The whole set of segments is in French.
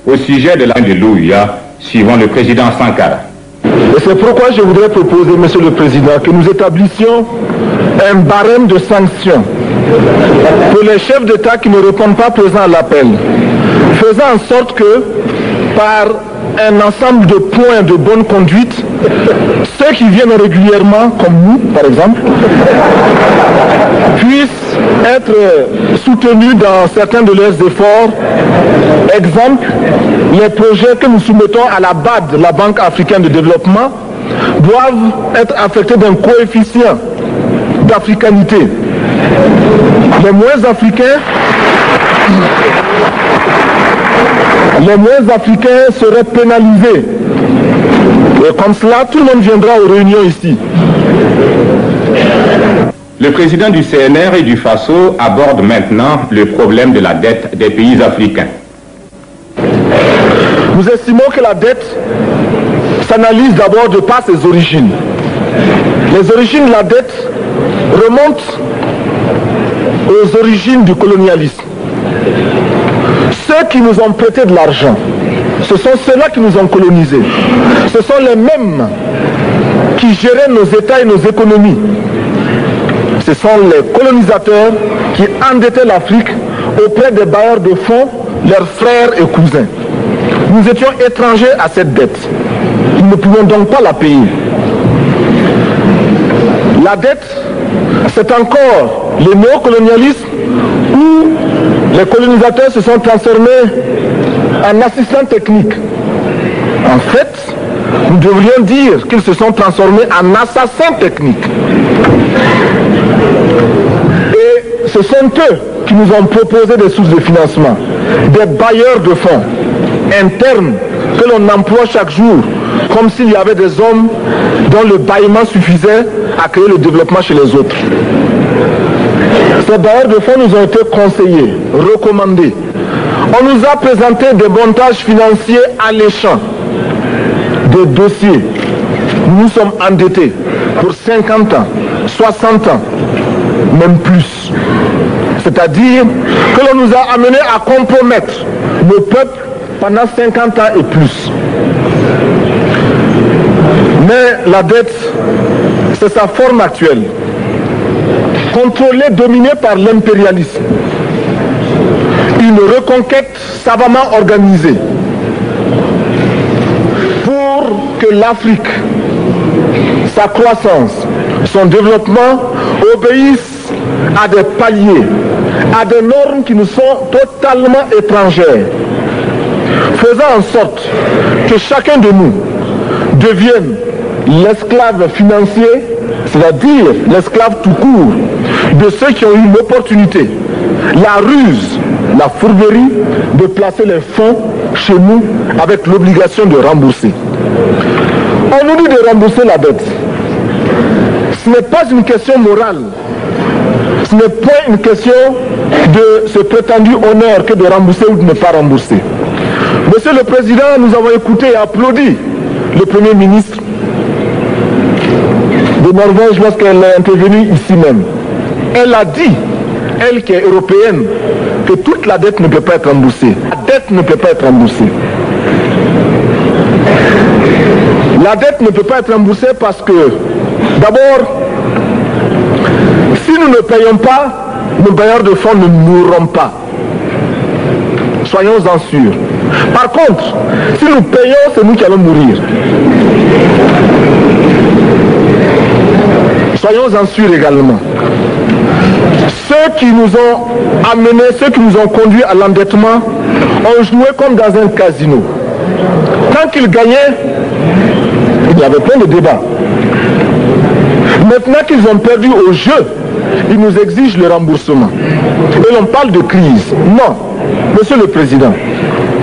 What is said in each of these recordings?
au sujet de l'Alléluia, suivant le président Sankara. Et c'est pourquoi je voudrais proposer, Monsieur le Président, que nous établissions un barème de sanctions pour les chefs d'État qui ne répondent pas présents à l'appel, faisant en sorte que, par un ensemble de points de bonne conduite, ceux qui viennent régulièrement, comme nous par exemple, puissent être soutenus dans certains de leurs efforts. Exemple, les projets que nous soumettons à la BAD, la Banque africaine de développement, doivent être affectés d'un coefficient d'africanité. Les moins africains seraient pénalisés. Et comme cela, tout le monde viendra aux réunions ici. Le président du CNR et du FASO aborde maintenant le problème de la dette des pays africains. Nous estimons que la dette s'analyse d'abord de par ses origines. Les origines de la dette remontent aux origines du colonialisme. Ceux qui nous ont prêté de l'argent, ce sont ceux-là qui nous ont colonisés. Ce sont les mêmes qui géraient nos États et nos économies. Ce sont les colonisateurs qui endettaient l'Afrique auprès des bailleurs de fonds, leurs frères et cousins. Nous étions étrangers à cette dette. Nous ne pouvions donc pas la payer. La dette, c'est encore le néocolonialisme où les colonisateurs se sont transformés en assistants techniques. En fait, nous devrions dire qu'ils se sont transformés en assassins techniques. Et ce sont eux qui nous ont proposé des sources de financement, des bailleurs de fonds internes que l'on emploie chaque jour, comme s'il y avait des hommes dont le bâillement suffisait à créer le développement chez les autres. Ces bailleurs de fonds nous ont été conseillés, recommandés. On nous a présenté des montages financiers alléchants, des dossiers. Nous nous sommes endettés pour 50 ans, 60 ans, même plus. C'est-à-dire que l'on nous a amenés à compromettre le peuple pendant 50 ans et plus. Mais la dette, c'est sa forme actuelle. Contrôlée, dominée par l'impérialisme. Une reconquête savamment organisée pour que l'Afrique, sa croissance, son développement obéissent à des paliers, à des normes qui nous sont totalement étrangères, faisant en sorte que chacun de nous devienne l'esclave financier, c'est-à-dire l'esclave tout court de ceux qui ont eu l'opportunité, la ruse, la fourberie de placer les fonds chez nous avec l'obligation de rembourser. On nous dit de rembourser la dette. Ce n'est pas une question morale. Ce n'est pas une question de ce prétendu honneur que de rembourser ou de ne pas rembourser. Monsieur le Président, nous avons écouté et applaudi le Premier ministre de Norvège lorsqu'elle est intervenue ici même. Elle a dit, elle qui est européenne, que toute la dette ne peut pas être remboursée. La dette ne peut pas être remboursée. La dette ne peut pas être remboursée parce que, d'abord, si nous ne payons pas, nos bailleurs de fonds ne mourront pas. Soyons-en sûrs. Par contre, si nous payons, c'est nous qui allons mourir. Soyons-en sûrs également. Ceux qui nous ont amenés, ceux qui nous ont conduits à l'endettement, ont joué comme dans un casino. Quand ils gagnaient, il y avait plein de débats. Maintenant qu'ils ont perdu au jeu, ils nous exigent le remboursement. Et l'on parle de crise. Non, Monsieur le Président,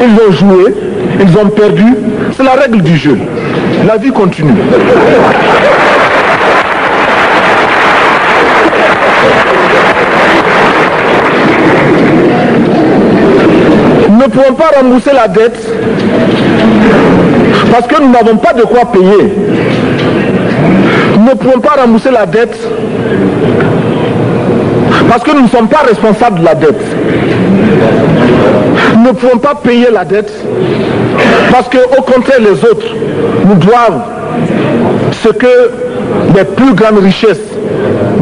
ils ont joué, ils ont perdu, c'est la règle du jeu. La vie continue. Nous ne pouvons pas rembourser la dette parce que nous n'avons pas de quoi payer. Nous ne pouvons pas rembourser la dette Parce que nous ne sommes pas responsables de la dette. Nous ne pouvons pas payer la dette parce qu'au contraire, les autres nous doivent ce que les plus grandes richesses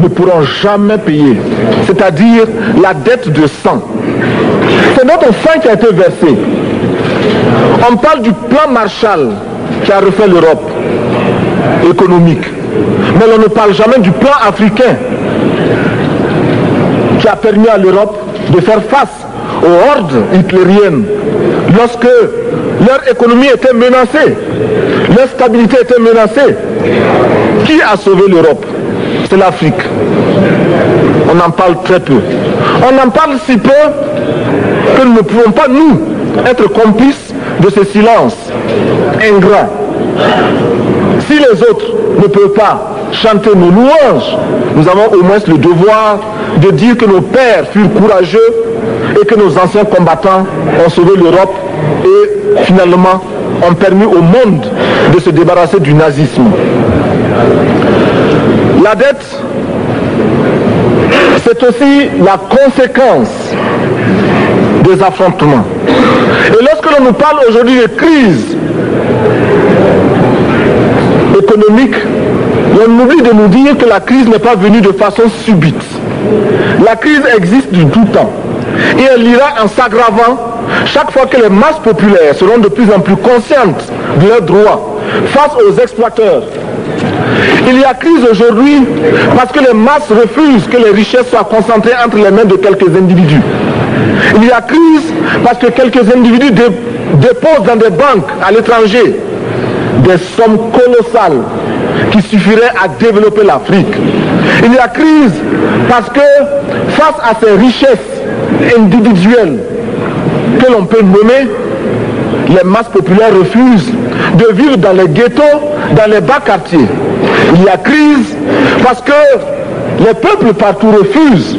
ne pourront jamais payer, c'est-à-dire la dette de sang. C'est notre sang qui a été versé. On parle du plan Marshall qui a refait l'Europe économique, mais on ne parle jamais du plan africain qui a permis à l'Europe de faire face aux hordes hitlériennes lorsque leur économie était menacée, leur stabilité était menacée. Qui a sauvé l'Europe? C'est l'Afrique. On en parle très peu. On en parle si peu que nous ne pouvons pas, nous, être complices de ce silence ingrat. Si les autres ne peuvent pas chanter nos louanges, nous avons au moins le devoir de dire que nos pères furent courageux et que nos anciens combattants ont sauvé l'Europe et finalement ont permis au monde de se débarrasser du nazisme. La dette, c'est aussi la conséquence des affrontements. Et lorsque l'on nous parle aujourd'hui de crise économique, on oublie de nous dire que la crise n'est pas venue de façon subite. La crise existe du tout temps. Et elle ira en s'aggravant chaque fois que les masses populaires seront de plus en plus conscientes de leurs droits face aux exploiteurs. Il y a crise aujourd'hui parce que les masses refusent que les richesses soient concentrées entre les mains de quelques individus. Il y a crise parce que quelques individus déposent dans des banques à l'étranger des sommes colossales qui suffiraient à développer l'Afrique. Il y a crise parce que face à ces richesses individuelles que l'on peut nommer, les masses populaires refusent de vivre dans les ghettos, dans les bas quartiers. Il y a crise parce que les peuples partout refusent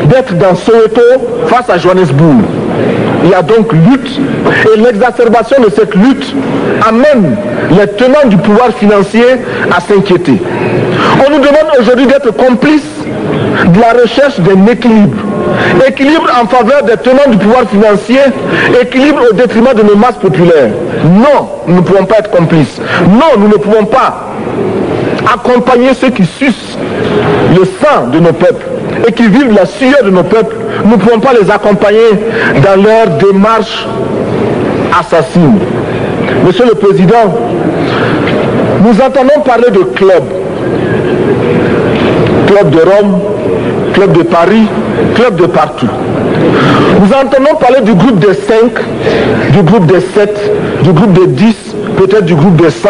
d'être dans Soweto face à Johannesburg. Il y a donc lutte et l'exacerbation de cette lutte amène les tenants du pouvoir financier à s'inquiéter. On nous demande aujourd'hui d'être complices de la recherche d'un équilibre. Équilibre en faveur des tenants du pouvoir financier, équilibre au détriment de nos masses populaires. Non, nous ne pouvons pas être complices. Non, nous ne pouvons pas accompagner ceux qui sucent le sang de nos peuples et qui vivent la sueur de nos peuples. Nous ne pouvons pas les accompagner dans leur démarche assassine. Monsieur le Président, nous entendons parler de clubs. Club de Rome, club de Paris, club de partout. Nous entendons parler du groupe des 5, du groupe des 7, du groupe des 10, peut-être du groupe des 100,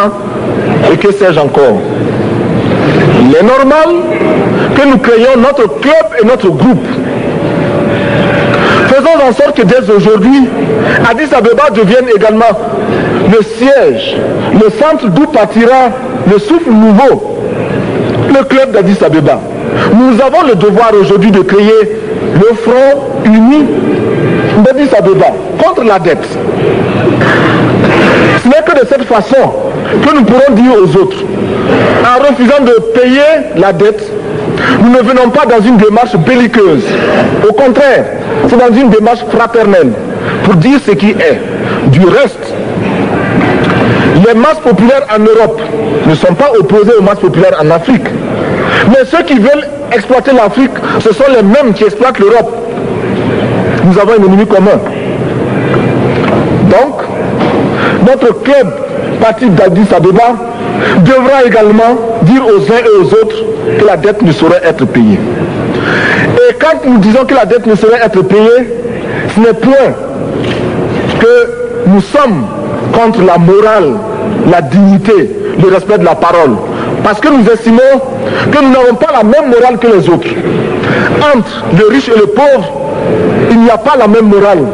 et que sais-je encore. Il est normal que nous créions notre club et notre groupe. Faisons en sorte que dès aujourd'hui, Addis Abeba devienne également le siège, le centre d'où partira le souffle nouveau, le club d'Addis Abeba. Nous avons le devoir aujourd'hui de créer le front uni d'Addis Abeba contre la dette. Ce n'est que de cette façon que nous pourrons dire aux autres, en refusant de payer la dette, nous ne venons pas dans une démarche belliqueuse. Au contraire, c'est dans une démarche fraternelle pour dire ce qui est. Du reste, les masses populaires en Europe ne sont pas opposées aux masses populaires en Afrique. Mais ceux qui veulent exploiter l'Afrique, ce sont les mêmes qui exploitent l'Europe. Nous avons un ennemi commun. Donc, notre club, parti d'Addis Abeba, devra également dire aux uns et aux autres que la dette ne saurait être payée. Et quand nous disons que la dette ne saurait être payée, ce n'est point que nous sommes contre la morale, la dignité, le respect de la parole. Parce que nous estimons que nous n'avons pas la même morale que les autres. Entre le riche et le pauvre, il n'y a pas la même morale.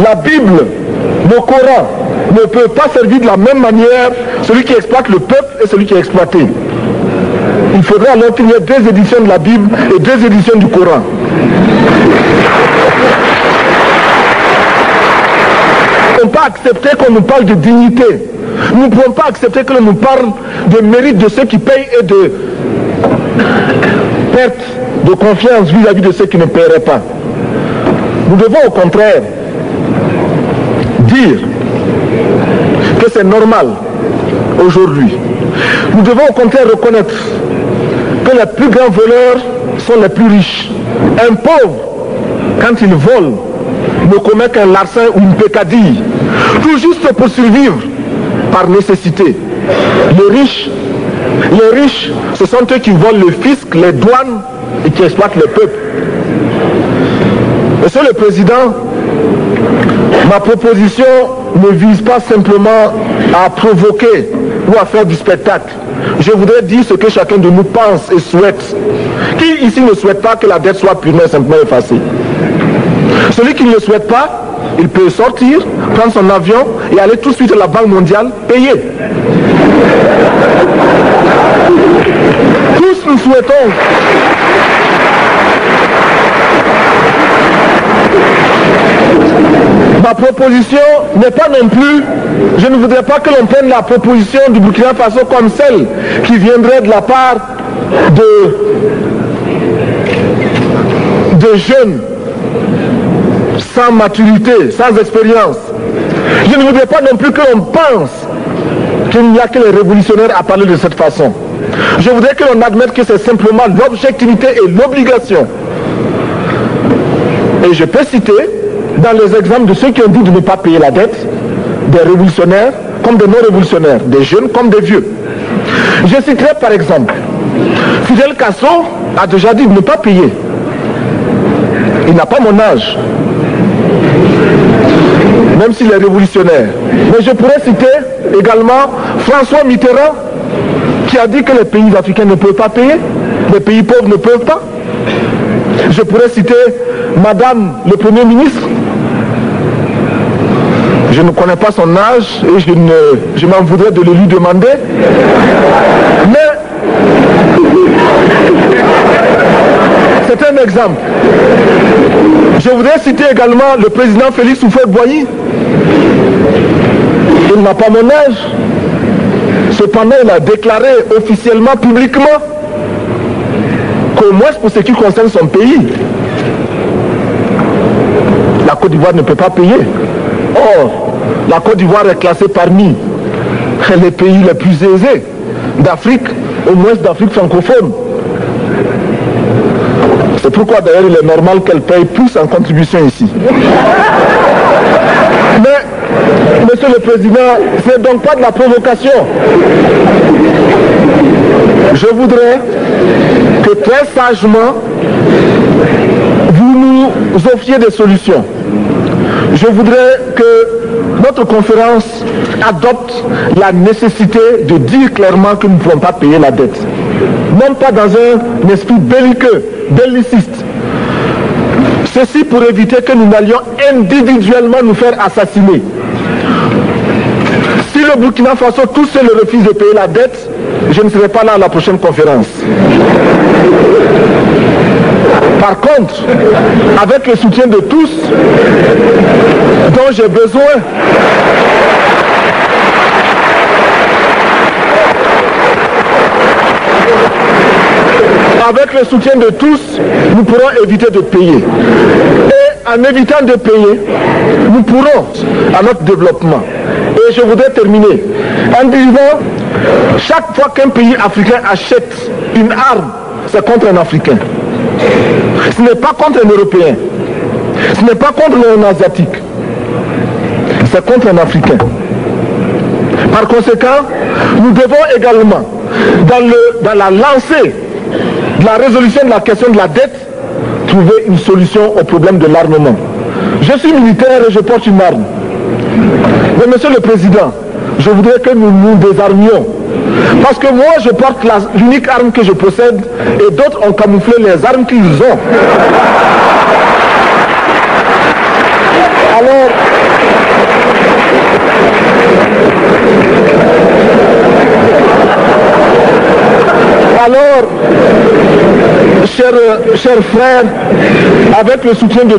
La Bible, le Coran, ne peut pas servir de la même manière celui qui exploite le peuple et celui qui est exploité. Il faudrait alors qu'il y ait 2 éditions de la Bible et 2 éditions du Coran. Nous ne pouvons pas accepter qu'on nous parle de dignité. Nous ne pouvons pas accepter qu'on nous parle de mérite de ceux qui payent et de perte de confiance vis-à-vis de ceux qui ne paieraient pas. Nous devons au contraire dire que c'est normal aujourd'hui. Nous devons au contraire reconnaître que les plus grands voleurs sont les plus riches. Un pauvre, quand il vole, ne commet qu'un larcin ou une peccadille, tout juste pour survivre par nécessité. Les riches, ce sont eux qui volent le fisc, les douanes et qui exploitent le peuple. Monsieur le Président, ma proposition ne vise pas simplement à provoquer ou à faire du spectacle. Je voudrais dire ce que chacun de nous pense et souhaite. Qui ici ne souhaite pas que la dette soit purement et simplement effacée? Celui qui ne le souhaite pas, il peut sortir, prendre son avion et aller tout de suite à la Banque mondiale payer. Tous nous souhaitons ma proposition n'est pas non plus, je ne voudrais pas que l'on prenne la proposition du Burkina Faso comme celle qui viendrait de la part de jeunes sans maturité, sans expérience. Je ne voudrais pas non plus que l'on pense qu'il n'y a que les révolutionnaires à parler de cette façon. Je voudrais que l'on admette que c'est simplement l'objectivité et l'obligation. Et je peux citer dans les exemples de ceux qui ont dit de ne pas payer la dette, des révolutionnaires comme des non-révolutionnaires, des jeunes comme des vieux. Je citerai par exemple, Fidel Castro a déjà dit de ne pas payer. Il n'a pas mon âge, même s'il est révolutionnaire. Mais je pourrais citer également François Mitterrand, qui a dit que les pays africains ne peuvent pas payer, les pays pauvres ne peuvent pas. Je pourrais citer Madame le Premier ministre. Je ne connais pas son âge et je m'en voudrais de le lui demander. Mais c'est un exemple. Je voudrais citer également le président Félix Houphouët-Boigny. Il n'a pas mon âge. Cependant, il a déclaré officiellement, publiquement, qu'au moins pour ce qui concerne son pays, la Côte d'Ivoire ne peut pas payer. Or, la Côte d'Ivoire est classée parmi les pays les plus aisés d'Afrique, au moins d'Afrique francophone. C'est pourquoi d'ailleurs il est normal qu'elle paye plus en contribution ici. Mais, Monsieur le Président, ce n'est donc pas de la provocation. Je voudrais que très sagement, vous nous offriez des solutions. Je voudrais que notre conférence adopte la nécessité de dire clairement que nous ne pouvons pas payer la dette. Non pas dans un esprit belliqueux, belliciste. Ceci pour éviter que nous n'allions individuellement nous faire assassiner. Si le Burkina Faso tout seul refuse de payer la dette, je ne serai pas là à la prochaine conférence. Par contre, avec le soutien de tous, dont j'ai besoin, avec le soutien de tous, nous pourrons éviter de payer. Et en évitant de payer, nous pourrons à notre développement. Et je voudrais terminer en disant, chaque fois qu'un pays africain achète une arme, c'est contre un Africain. Ce n'est pas contre un Européen. Ce n'est pas contre un Asiatique. C'est contre un Africain. Par conséquent, nous devons également, dans la lancée de la résolution de la question de la dette, trouver une solution au problème de l'armement. Je suis militaire et je porte une arme. Mais Monsieur le Président, je voudrais que nous nous désarmions. Parce que moi, je porte l'unique arme que je possède et d'autres ont camouflé les armes qu'ils ont. Alors, chers frères, avec le soutien de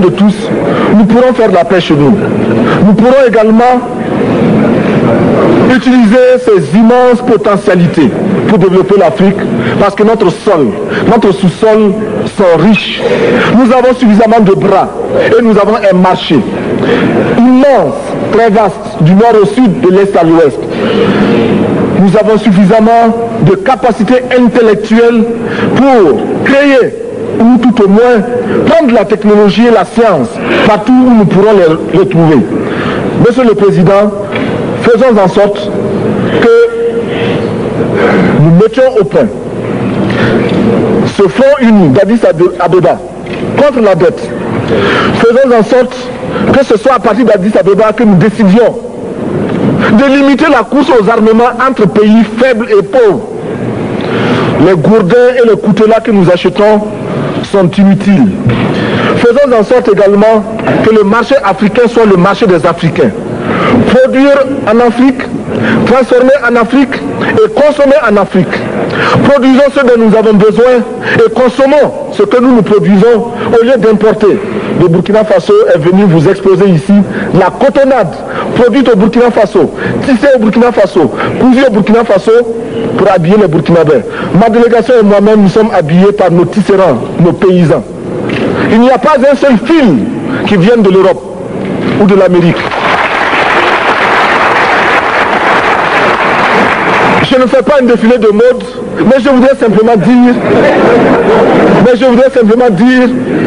tous, nous pourrons faire la paix chez nous. Nous pourrons également utiliser ces immenses potentialités pour développer l'Afrique, parce que notre sol, notre sous-sol sont riches. Nous avons suffisamment de bras et nous avons un marché immense, très vaste, du nord au sud, de l'est à l'ouest. Nous avons suffisamment de capacités intellectuelles pour créer, ou tout au moins prendre la technologie et la science partout où nous pourrons les trouver. Monsieur le Président, faisons en sorte que nous mettions au point ce front uni d'Addis Abeba contre la dette. Faisons en sorte que ce soit à partir d'Addis Abeba que nous décidions de limiter la course aux armements entre pays faibles et pauvres. Les gourdins et les coutelas que nous achetons sont inutiles. Faisons en sorte également que le marché africain soit le marché des Africains. Produire en Afrique, transformer en Afrique et consommer en Afrique. Produisons ce dont nous avons besoin et consommons ce que nous produisons au lieu d'importer. Le Burkina Faso est venu vous exposer ici la cotonnade produite au Burkina Faso, tissée au Burkina Faso, cousue au Burkina Faso pour habiller les Burkinabés. Ma délégation et moi-même, nous sommes habillés par nos tisserands, nos paysans. Il n'y a pas un seul fil qui vienne de l'Europe ou de l'Amérique. Je ne fais pas un défilé de mode, mais je voudrais simplement dire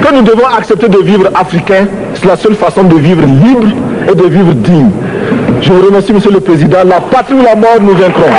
que nous devons accepter de vivre africain. C'est la seule façon de vivre libre et de vivre digne. Je vous remercie, Monsieur le Président. La patrie ou la mort, nous vaincrons.